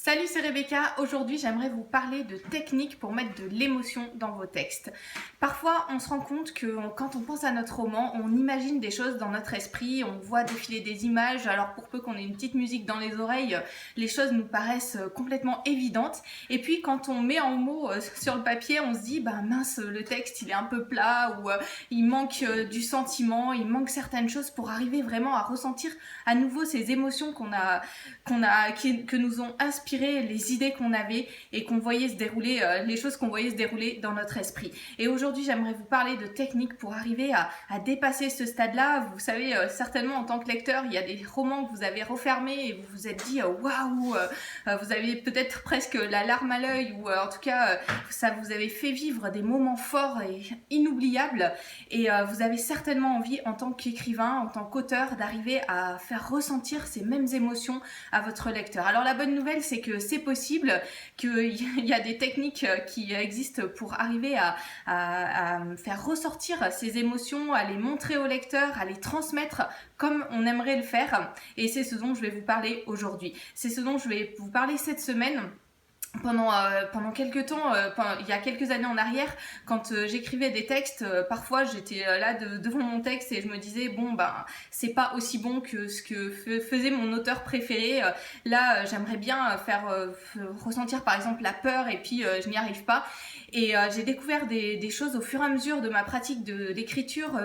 Salut, c'est Rebecca. Aujourd'hui, j'aimerais vous parler de techniques pour mettre de l'émotion dans vos textes. Parfois, on se rend compte que quand on pense à notre roman, on imagine des choses dans notre esprit, on voit défiler des images, alors pour peu qu'on ait une petite musique dans les oreilles, les choses nous paraissent complètement évidentes. Et puis, quand on met en mots sur le papier, on se dit, bah mince, le texte, il est un peu plat, ou il manque du sentiment, il manque certaines choses pour arriver vraiment à ressentir à nouveau ces émotions que nous ont inspiré les idées qu'on avait et qu'on voyait se dérouler, les choses qu'on voyait se dérouler dans notre esprit. Et aujourd'hui, j'aimerais vous parler de techniques pour arriver à dépasser ce stade-là. Vous savez, certainement en tant que lecteur, il y a des romans que vous avez refermés et vous vous êtes dit waouh, vous avez peut-être presque la larme à l'œil ou en tout cas, ça vous avez fait vivre des moments forts et inoubliables. Et vous avez certainement envie, en tant qu'écrivain, en tant qu'auteur, d'arriver à faire ressentir ces mêmes émotions à votre lecteur. Alors la bonne nouvelle, c'est que c'est possible, qu'il y a des techniques qui existent pour arriver à faire ressortir ces émotions, à les montrer au lecteur, à les transmettre comme on aimerait le faire. Et c'est ce dont je vais vous parler aujourd'hui. C'est ce dont je vais vous parler cette semaine. Pendant quelques temps, il y a quelques années en arrière, quand j'écrivais des textes, parfois j'étais là devant mon texte et je me disais bon ben c'est pas aussi bon que ce que faisait mon auteur préféré. Là j'aimerais bien faire ressentir par exemple la peur et puis je n'y arrive pas. Et j'ai découvert des choses au fur et à mesure de ma pratique de l'écriture.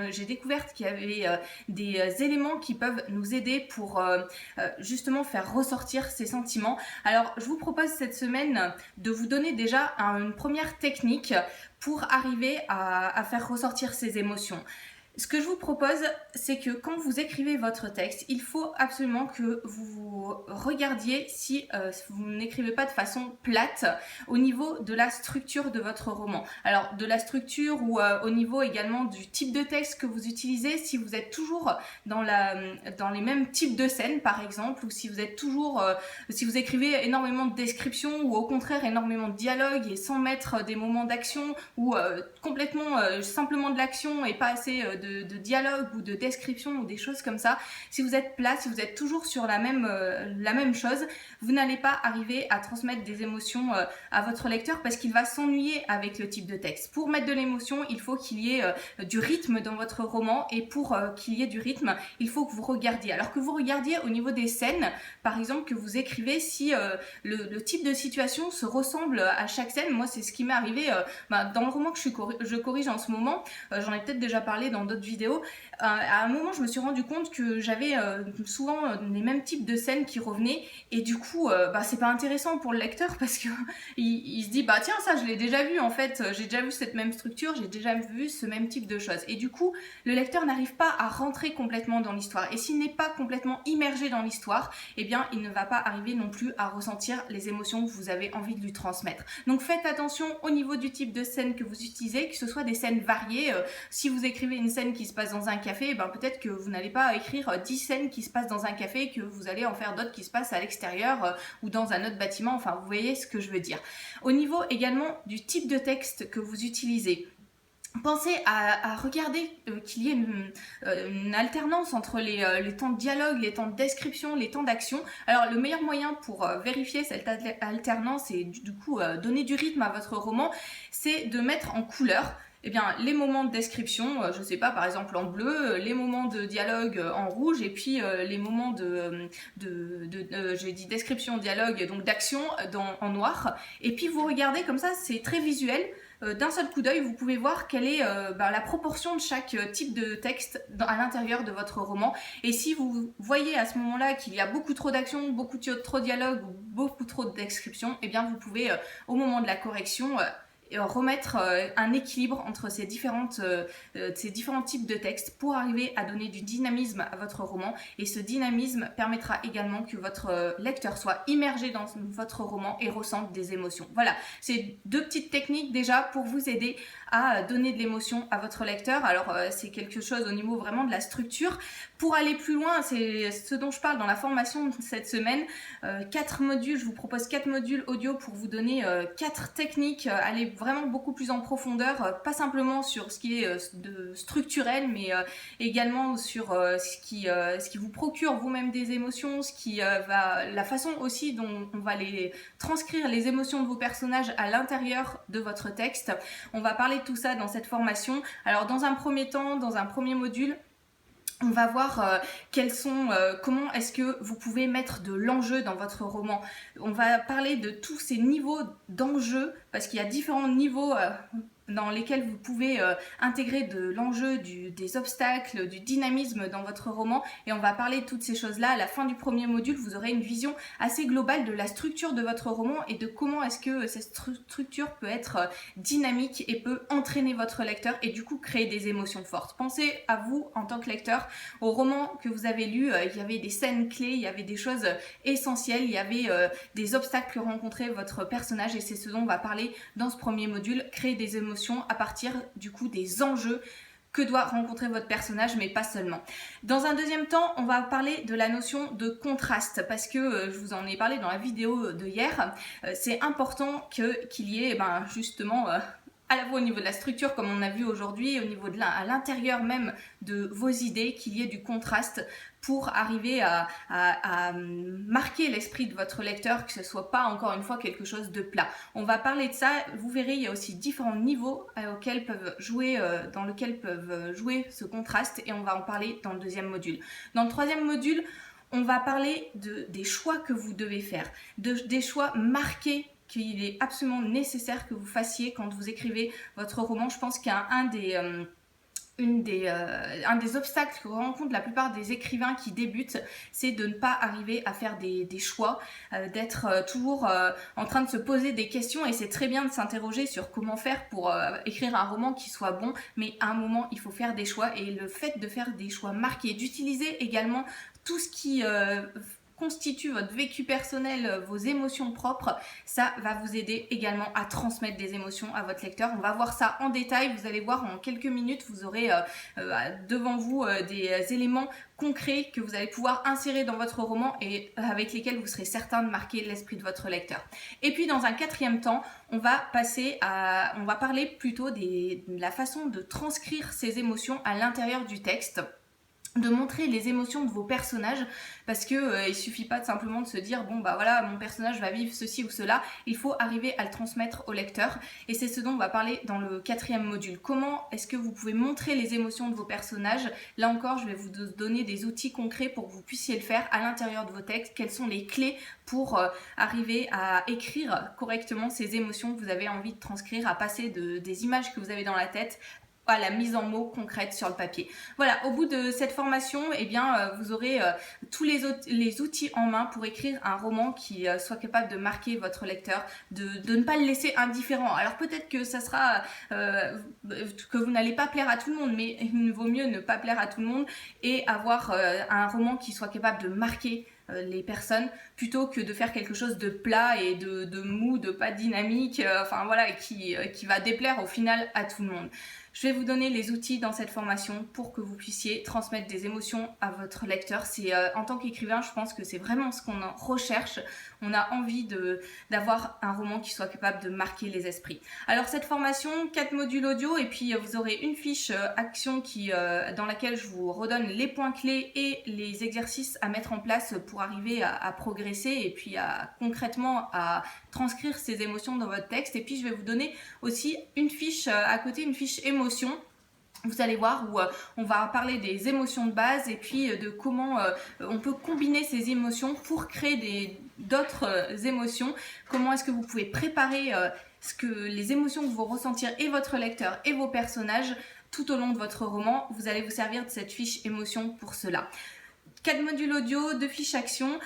J'ai découvert qu'il y avait des éléments qui peuvent nous aider pour justement faire ressortir ces sentiments. Alors je vous propose cette semaine de vous donner déjà une première technique pour arriver à faire ressortir ces émotions. Ce que je vous propose, c'est que quand vous écrivez votre texte, il faut absolument que vous regardiez si vous n'écrivez pas de façon plate au niveau de la structure de votre roman. Alors, de la structure ou au niveau également du type de texte que vous utilisez, si vous êtes toujours dans les mêmes types de scènes, par exemple, ou si vous êtes toujours, si vous écrivez énormément de descriptions ou au contraire énormément de dialogues et sans mettre des moments d'action ou complètement simplement de l'action et pas assez de dialogue ou de description ou des choses comme ça, si vous êtes plat, si vous êtes toujours sur la même chose, vous n'allez pas arriver à transmettre des émotions à votre lecteur parce qu'il va s'ennuyer avec le type de texte. Pour mettre de l'émotion, il faut qu'il y ait du rythme dans votre roman et pour qu'il y ait du rythme, il faut que vous regardiez. Alors que vous regardiez au niveau des scènes, par exemple, que vous écrivez si le type de situation se ressemble à chaque scène. Moi, c'est ce qui m'est arrivé dans le roman que je corrige en ce moment. J'en ai peut-être déjà parlé dans d'autres vidéos. À un moment, je me suis rendu compte que j'avais souvent les mêmes types de scènes qui revenaient et du coup, c'est pas intéressant pour le lecteur parce que il se dit bah tiens, ça je l'ai déjà vu en fait, j'ai déjà vu cette même structure, j'ai déjà vu ce même type de choses. Et du coup, le lecteur n'arrive pas à rentrer complètement dans l'histoire. Et s'il n'est pas complètement immergé dans l'histoire, eh bien, il ne va pas arriver non plus à ressentir les émotions que vous avez envie de lui transmettre. Donc faites attention au niveau du type de scène que vous utilisez, que ce soit des scènes variées. Si vous écrivez une scène qui se passe dans un café, peut-être que vous n'allez pas écrire 10 scènes qui se passent dans un café et que vous allez en faire d'autres qui se passent à l'extérieur ou dans un autre bâtiment. Enfin, vous voyez ce que je veux dire. Au niveau également du type de texte que vous utilisez, pensez à regarder qu'il y ait une alternance entre les temps de dialogue, les temps de description, les temps d'action. Alors le meilleur moyen pour vérifier cette alternance et du coup donner du rythme à votre roman, c'est de mettre en couleur les moments de description, je sais pas, par exemple en bleu, les moments de dialogue en rouge, et puis les moments j'ai dit description, dialogue, donc d'action en noir. Et puis vous regardez comme ça, c'est très visuel. D'un seul coup d'œil, vous pouvez voir quelle est la proportion de chaque type de texte à l'intérieur de votre roman. Et si vous voyez à ce moment-là qu'il y a beaucoup trop d'action, beaucoup trop de dialogue ou beaucoup trop de description, eh bien vous pouvez, au moment de la correction, remettre un équilibre entre ces différents types de textes pour arriver à donner du dynamisme à votre roman. Et ce dynamisme permettra également que votre lecteur soit immergé dans votre roman et ressente des émotions. Voilà, c'est deux petites techniques déjà pour vous aider à donner de l'émotion à votre lecteur. Alors c'est quelque chose au niveau vraiment de la structure. Pour aller plus loin, c'est ce dont je parle dans la formation de cette semaine. 4 modules, je vous propose 4 modules audio pour vous donner 4 techniques. Allez vraiment beaucoup plus en profondeur, pas simplement sur ce qui est de structurel, mais également sur ce qui vous procure vous-même des émotions, la façon aussi dont on va les transcrire les émotions de vos personnages à l'intérieur de votre texte. On va parler de tout ça dans cette formation. Alors dans un premier temps, dans un premier module, on va voir comment est-ce que vous pouvez mettre de l'enjeu dans votre roman. On va parler de tous ces niveaux d'enjeu, parce qu'il y a différents niveaux dans lesquels vous pouvez intégrer de l'enjeu, des obstacles, du dynamisme dans votre roman, et on va parler de toutes ces choses-là. À la fin du premier module, vous aurez une vision assez globale de la structure de votre roman et de comment est-ce que cette structure peut être dynamique et peut entraîner votre lecteur et du coup créer des émotions fortes. Pensez à vous en tant que lecteur, au roman que vous avez lu, il y avait des scènes clés, il y avait des choses essentielles, il y avait des obstacles que rencontrait votre personnage, et c'est ce dont on va parler dans ce premier module, créer des émotions à partir du coup des enjeux que doit rencontrer votre personnage, mais pas seulement. Dans un deuxième temps, on va parler de la notion de contraste, parce que je vous en ai parlé dans la vidéo de hier, c'est important qu'il y ait justement à la fois au niveau de la structure comme on a vu aujourd'hui, au niveau à l'intérieur même de vos idées, qu'il y ait du contraste pour arriver à marquer l'esprit de votre lecteur, que ce soit pas encore une fois quelque chose de plat. On va parler de ça, vous verrez, il y a aussi différents niveaux dans lesquels peuvent jouer ce contraste, et on va en parler dans le deuxième module. Dans le troisième module, on va parler des choix que vous devez faire, des choix marqués qu'il est absolument nécessaire que vous fassiez quand vous écrivez votre roman. Je pense qu'un des obstacles que rencontrent la plupart des écrivains qui débutent, c'est de ne pas arriver à faire des choix, d'être toujours en train de se poser des questions, et c'est très bien de s'interroger sur comment faire pour écrire un roman qui soit bon, mais à un moment il faut faire des choix, et le fait de faire des choix marqués, d'utiliser également tout ce qui constitue votre vécu personnel, vos émotions propres, ça va vous aider également à transmettre des émotions à votre lecteur. On va voir ça en détail, vous allez voir en quelques minutes, vous aurez devant vous des éléments concrets que vous allez pouvoir insérer dans votre roman et avec lesquels vous serez certain de marquer l'esprit de votre lecteur. Et puis dans un quatrième temps, on va parler plutôt de la façon de transcrire ces émotions à l'intérieur du texte, de montrer les émotions de vos personnages, parce que il suffit pas de simplement de se dire bon bah voilà, mon personnage va vivre ceci ou cela, il faut arriver à le transmettre au lecteur, et c'est ce dont on va parler dans le quatrième module. Comment est-ce que vous pouvez montrer les émotions de vos personnages? Là encore, je vais vous donner des outils concrets pour que vous puissiez le faire à l'intérieur de vos textes. Quelles sont les clés pour arriver à écrire correctement ces émotions que vous avez envie de transcrire, à passer des images que vous avez dans la tête à la mise en mots concrète sur le papier. Voilà, au bout de cette formation, vous aurez tous les outils en main pour écrire un roman qui soit capable de marquer votre lecteur, de ne pas le laisser indifférent. Alors peut-être que ça sera que vous n'allez pas plaire à tout le monde, mais il vaut mieux ne pas plaire à tout le monde et avoir un roman qui soit capable de marquer les personnes, plutôt que de faire quelque chose de plat et de mou, de pas dynamique, qui va déplaire au final à tout le monde. Je vais vous donner les outils dans cette formation pour que vous puissiez transmettre des émotions à votre lecteur. En tant qu'écrivain, je pense que c'est vraiment ce qu'on en recherche. On a envie d'avoir un roman qui soit capable de marquer les esprits. Alors cette formation, 4 modules audio, et puis vous aurez une fiche action dans laquelle je vous redonne les points clés et les exercices à mettre en place pour arriver à progresser et puis concrètement à transcrire ces émotions dans votre texte. Et puis je vais vous donner aussi une fiche à côté, une fiche émotion. Vous allez voir où on va parler des émotions de base et puis de comment on peut combiner ces émotions pour créer d'autres émotions. Comment est-ce que vous pouvez préparer les émotions que vous ressentir et votre lecteur et vos personnages tout au long de votre roman. Vous allez vous servir de cette fiche émotion pour cela. 4 modules audio, 2 fiches action.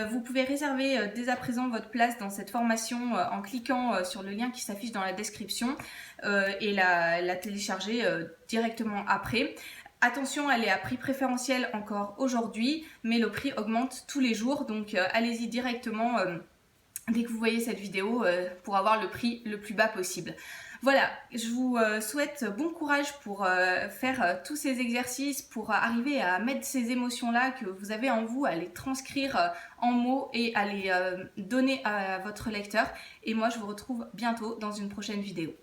Vous pouvez réserver dès à présent votre place dans cette formation en cliquant sur le lien qui s'affiche dans la description et la télécharger directement après. Attention, elle est à prix préférentiel encore aujourd'hui, mais le prix augmente tous les jours, donc allez-y directement dès que vous voyez cette vidéo pour avoir le prix le plus bas possible. Voilà, je vous souhaite bon courage pour faire tous ces exercices, pour arriver à mettre ces émotions-là que vous avez en vous, à les transcrire en mots et à les donner à votre lecteur. Et moi, je vous retrouve bientôt dans une prochaine vidéo.